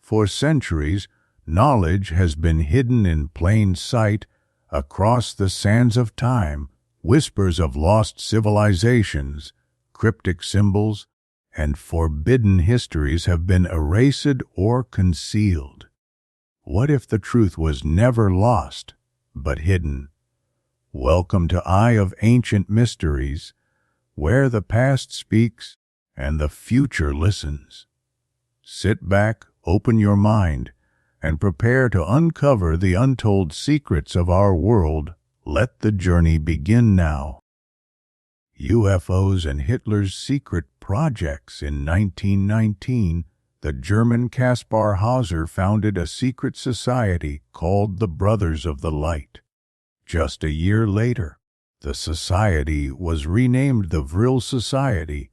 For centuries, knowledge has been hidden in plain sight across the sands of time. Whispers of lost civilizations, cryptic symbols, and forbidden histories have been erased or concealed. What if the truth was never lost, but hidden? Welcome to Eye of Ancient Mysteries, where the past speaks and the future listens. Sit back, open your mind, and prepare to uncover the untold secrets of our world. Let the journey begin now. UFOs and Hitler's secret projects. In 1919, the German Caspar Hauser founded a secret society called the Brothers of the Light. Just a year later, the society was renamed the Vril Society,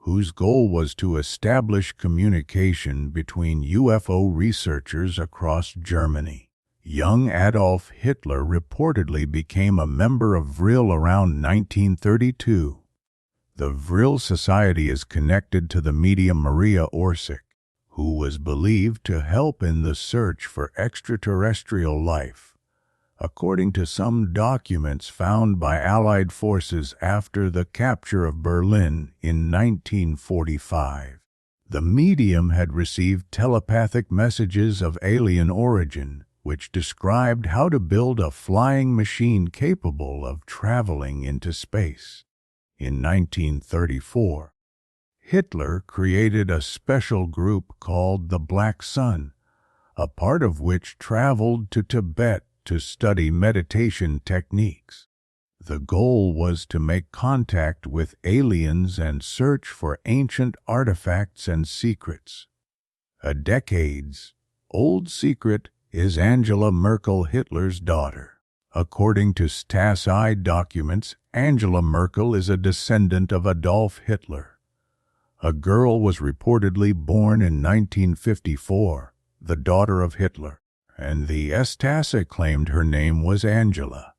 whose goal was to establish communication between UFO researchers across Germany. Young Adolf Hitler reportedly became a member of Vril around 1932. The Vril Society is connected to the medium Maria Orsic, who was believed to help in the search for extraterrestrial life, according to some documents found by Allied forces after the capture of Berlin in 1945. The medium had received telepathic messages of alien origin, which described how to build a flying machine capable of traveling into space. In 1934, Hitler created a special group called the Black Sun, a part of which traveled to Tibet to study meditation techniques. The goal was to make contact with aliens and search for ancient artifacts and secrets. A decades-old secret is Angela Merkel, Hitler's daughter. According to Stasi documents, Angela Merkel is a descendant of Adolf Hitler. A girl was reportedly born in 1954, the daughter of Hitler, and the Stasi claimed her name was Angela.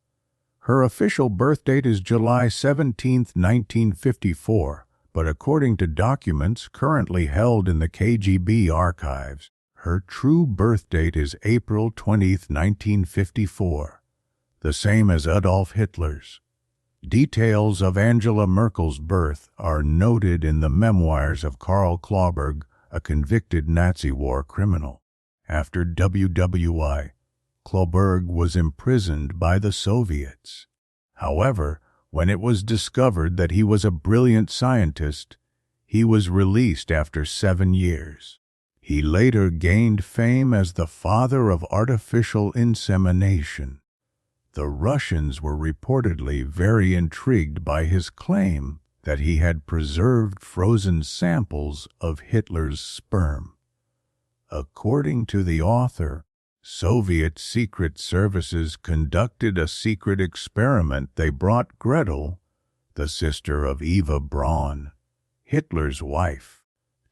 Her official birth date is July 17, 1954, but according to documents currently held in the KGB archives, her true birth date is April 20, 1954, the same as Adolf Hitler's. Details of Angela Merkel's birth are noted in the memoirs of Karl Klauberg, a convicted Nazi war criminal. After WWI, Klauberg was imprisoned by the Soviets. However, when it was discovered that he was a brilliant scientist, he was released after 7 years. He later gained fame as the father of artificial insemination. The Russians were reportedly very intrigued by his claim that he had preserved frozen samples of Hitler's sperm. According to the author, Soviet secret services conducted a secret experiment. They brought Gretel, the sister of Eva Braun, Hitler's wife,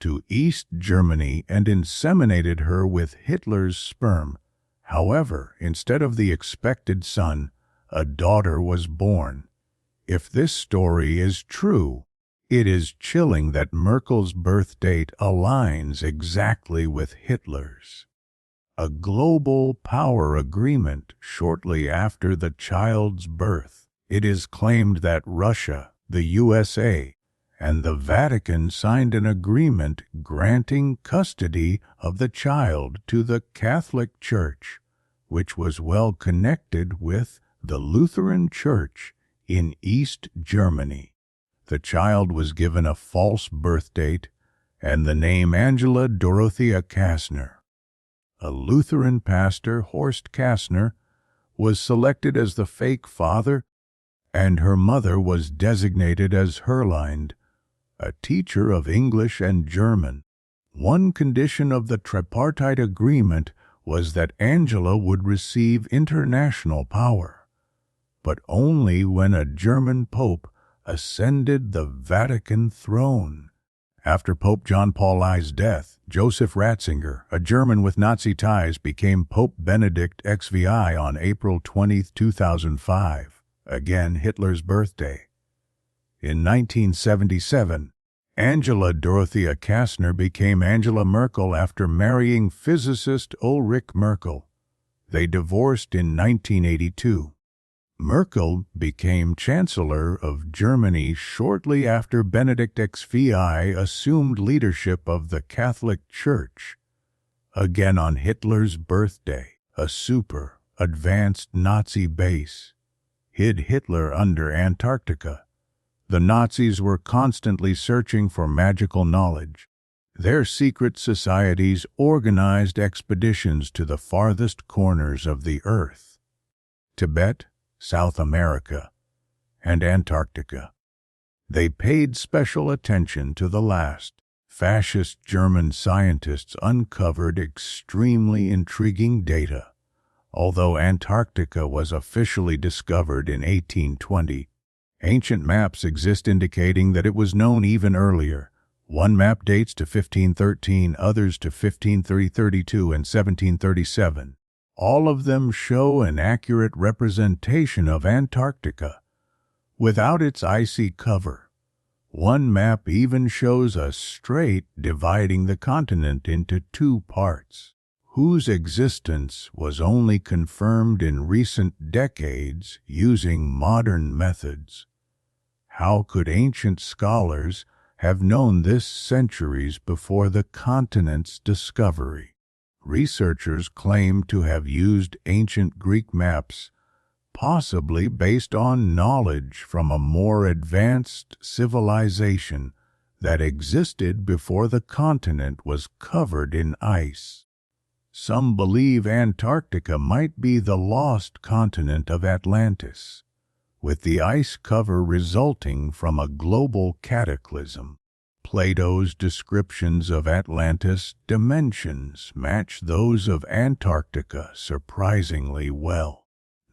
to East Germany and inseminated her with Hitler's sperm. However, instead of the expected son, a daughter was born. If this story is true, it is chilling that Merkel's birth date aligns exactly with Hitler's. A global power agreement shortly after the child's birth. It is claimed that Russia, the USA, and the Vatican signed an agreement granting custody of the child to the Catholic Church, which was well connected with the Lutheran Church in East Germany. The child was given a false birth date and the name Angela Dorothea Kastner. A Lutheran pastor, Horst Kastner, was selected as the fake father, and her mother was designated as Herlind, a teacher of English and German. One condition of the tripartite agreement was that Angela would receive international power, but only when a German pope ascended the Vatican throne. After Pope John Paul I's death, Joseph Ratzinger, a German with Nazi ties, became Pope Benedict XVI on April 20, 2005, again Hitler's birthday. In 1977, Angela Dorothea Kastner became Angela Merkel after marrying physicist Ulrich Merkel. They divorced in 1982. Merkel became Chancellor of Germany shortly after Benedict XVI assumed leadership of the Catholic Church. Again on Hitler's birthday, a super advanced Nazi base hid Hitler under Antarctica. The Nazis were constantly searching for magical knowledge. Their secret societies organized expeditions to the farthest corners of the earth: Tibet, South America, and Antarctica. They paid special attention to the last. Fascist German scientists uncovered extremely intriguing data. Although Antarctica was officially discovered in 1820, ancient maps exist indicating that it was known even earlier. One map dates to 1513, others to 1532 and 1737. All of them show an accurate representation of Antarctica, without its icy cover. One map even shows a strait dividing the continent into two parts, whose existence was only confirmed in recent decades using modern methods. How could ancient scholars have known this centuries before the continent's discovery? Researchers claim to have used ancient Greek maps, possibly based on knowledge from a more advanced civilization that existed before the continent was covered in ice. Some believe Antarctica might be the lost continent of Atlantis, with the ice cover resulting from a global cataclysm. Plato's descriptions of Atlantis' dimensions match those of Antarctica surprisingly well.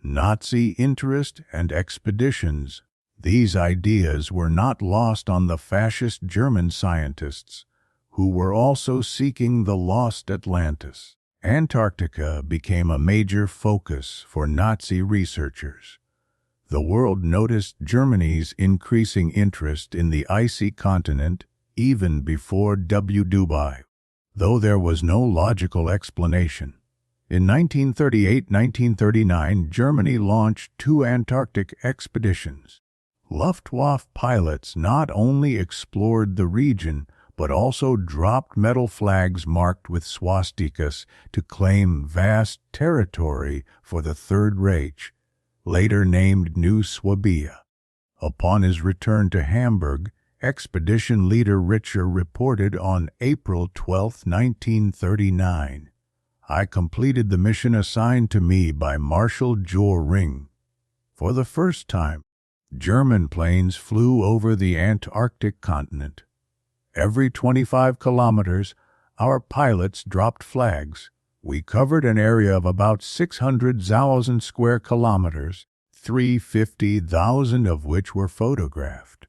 Nazi interest and expeditions. These ideas were not lost on the fascist German scientists, who were also seeking the lost Atlantis. Antarctica became a major focus for Nazi researchers. The world noticed Germany's increasing interest in the icy continent even before Dubai, though there was no logical explanation. In 1938-1939, Germany launched two Antarctic expeditions. Luftwaffe pilots not only explored the region, but also dropped metal flags marked with swastikas to claim vast territory for the Third Reich, later named New Swabia. Upon his return to Hamburg, expedition leader Richter reported on April 12, 1939. I completed the mission assigned to me by Marshal Göring. For the first time, German planes flew over the Antarctic continent. Every 25 kilometers, our pilots dropped flags. We covered an area of about 600,000 square kilometers, 350,000 of which were photographed.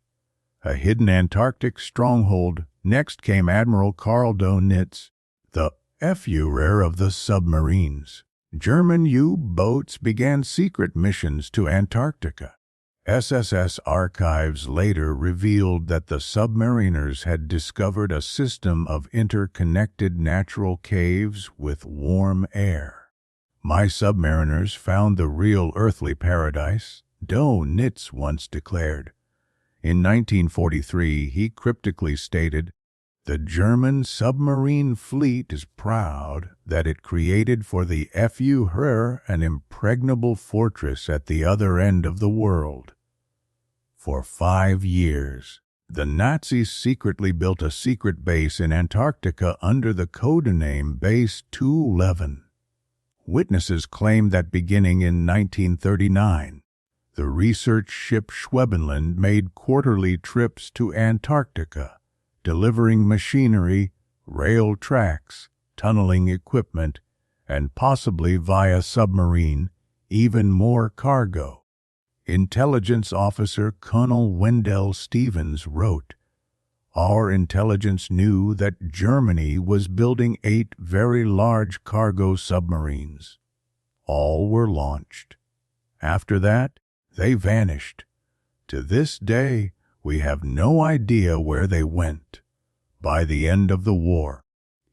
A hidden Antarctic stronghold. Next came Admiral Karl Dönitz, the Führer of the submarines. German U-boats began secret missions to Antarctica. SSS archives later revealed that the submariners had discovered a system of interconnected natural caves with warm air. My submariners found the real earthly paradise, Dönitz once declared. In 1943, he cryptically stated, "The German submarine fleet is proud that it created for the Führer an impregnable fortress at the other end of the world." For 5 years, the Nazis secretly built a secret base in Antarctica under the codename Base 211. Witnesses claim that beginning in 1939, the research ship Schwebenland made quarterly trips to Antarctica, delivering machinery, rail tracks, tunneling equipment, and possibly via submarine, even more cargo. Intelligence officer Colonel Wendell Stevens wrote, "Our intelligence knew that Germany was building 8 very large cargo submarines. All were launched. After that, they vanished. To this day, We have no idea where they went. By the end of the war,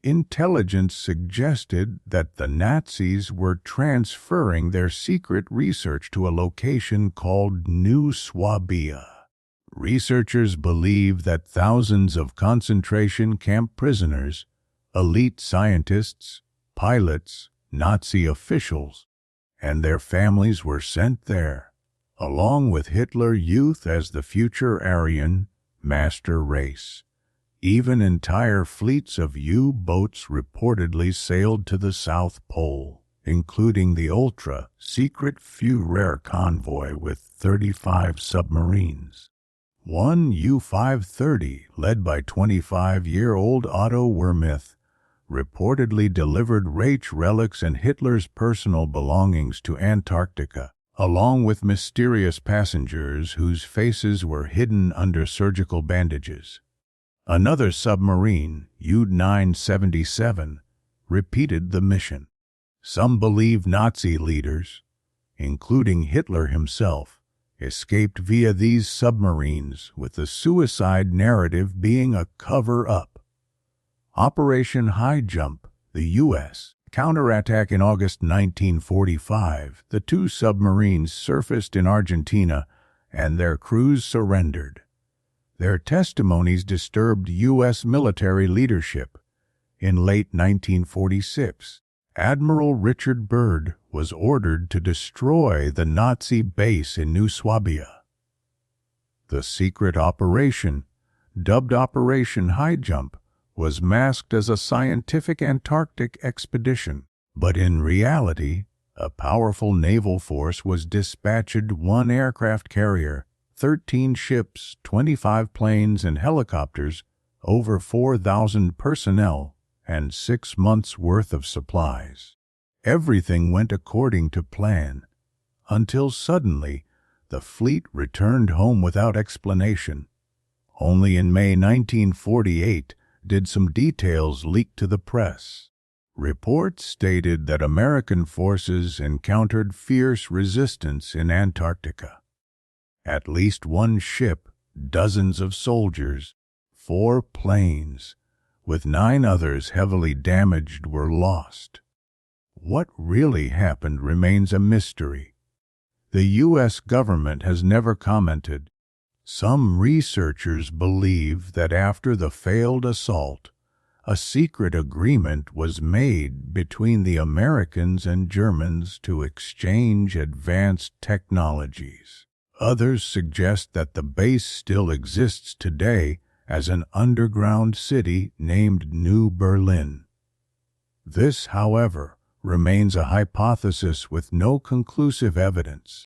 intelligence suggested that the Nazis were transferring their secret research to a location called New Swabia. Researchers believe that thousands of concentration camp prisoners, elite scientists, pilots, Nazi officials, and their families were sent there, along with Hitler Youth as the future Aryan master race. Even entire fleets of U-boats reportedly sailed to the South Pole, including the ultra-secret Furore convoy with 35 submarines. One U-530, led by 25-year-old Otto Wermuth, reportedly delivered Reich relics and Hitler's personal belongings to Antarctica, along with mysterious passengers whose faces were hidden under surgical bandages. Another submarine, U-977, repeated the mission. Some believe Nazi leaders, including Hitler himself, escaped via these submarines, with the suicide narrative being a cover-up. Operation High Jump, the U.S. counterattack in August 1945, the two submarines surfaced in Argentina and their crews surrendered. Their testimonies disturbed U.S. military leadership. In late 1946, Admiral Richard Byrd was ordered to destroy the Nazi base in New Swabia. The secret operation, dubbed Operation High Jump, was masked as a scientific Antarctic expedition, but in reality, a powerful naval force was dispatched: 1 aircraft carrier, 13 ships, 25 planes and helicopters, over 4,000 personnel, and 6 months' worth of supplies. Everything went according to plan, until suddenly the fleet returned home without explanation. Only in May 1948 did some details leak to the press. Reports stated that American forces encountered fierce resistance in Antarctica. At least 1 ship, dozens of soldiers, 4 planes, with 9 others heavily damaged, were lost. What really happened remains a mystery. The U.S. government has never commented. Some researchers believe that after the failed assault, a secret agreement was made between the Americans and Germans to exchange advanced technologies. Others suggest that the base still exists today as an underground city named New Berlin. This, however, remains a hypothesis with no conclusive evidence.